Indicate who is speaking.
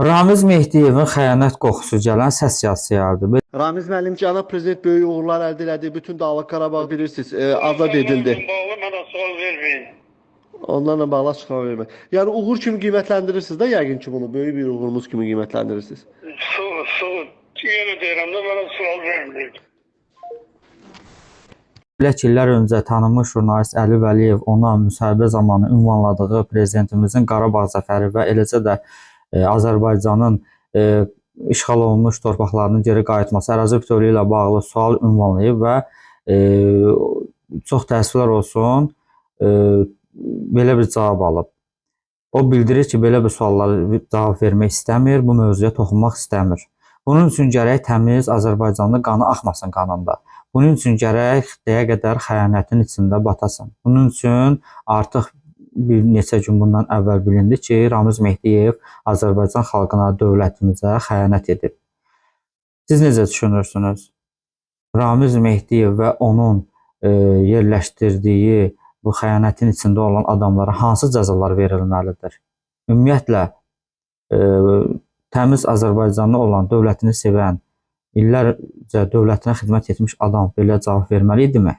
Speaker 1: Ramiz Mehdiyevin xəyanət qoxusu gələn səs yazısı.
Speaker 2: Ramiz müəllim cənab prezident böyük uğurlar əldə elədi. Bütün Dağlıq Qarabağ bilirsiniz, azad edildi.
Speaker 3: Bağlı mənə sual vermeyin.
Speaker 2: Onlarla bağlı açıqlama vermək. Yəni uğur kimi qiymətləndirirsiniz də yəqin ki bunu böyük bir uğurumuz kimi qiymətləndirirsiniz.
Speaker 3: Yenə deyirəm də mənə sual vermeyin.
Speaker 1: Belə ki, illər öncə tanınmış jurnalist Əli Vəliyev ona müsahibə zamanı ünvanladığı prezidentimizin Qarabağ zəfəri və eləcə də Azərbaycanın işğal olunmuş torpaqlarının geri qayıtması, ərazi bütövlüyü ilə bağlı sual ünvanlayıb və çox təəssüflər olsun, belə bir cavab alıb. O bildirir ki, belə bir suallara cavab vermək istəmir, bu mövzuya toxunmaq istəmir. Bunun üçün gərək təmiz Azərbaycanlı qanı axmasın qanında. Bunun üçün gərək xitəyə qədər xəyanətin içində batasın. Bunun üçün artıq bir neçə gün bundan əvvəl bilindi ki, Ramiz Mehdiyev Azərbaycan xalqına, dövlətimizə xəyanət edib. Siz necə düşünürsünüz? Ramiz Mehdiyev və onun yerləşdirdiyi bu xəyanətin içində olan adamlara hansı cəzalar verilməlidir? Ümumiyyətlə, təmiz Azərbaycanlı olan, dövlətini sevən, illərcə dövlətinə xidmət etmiş adam belə cavab verməli idimi?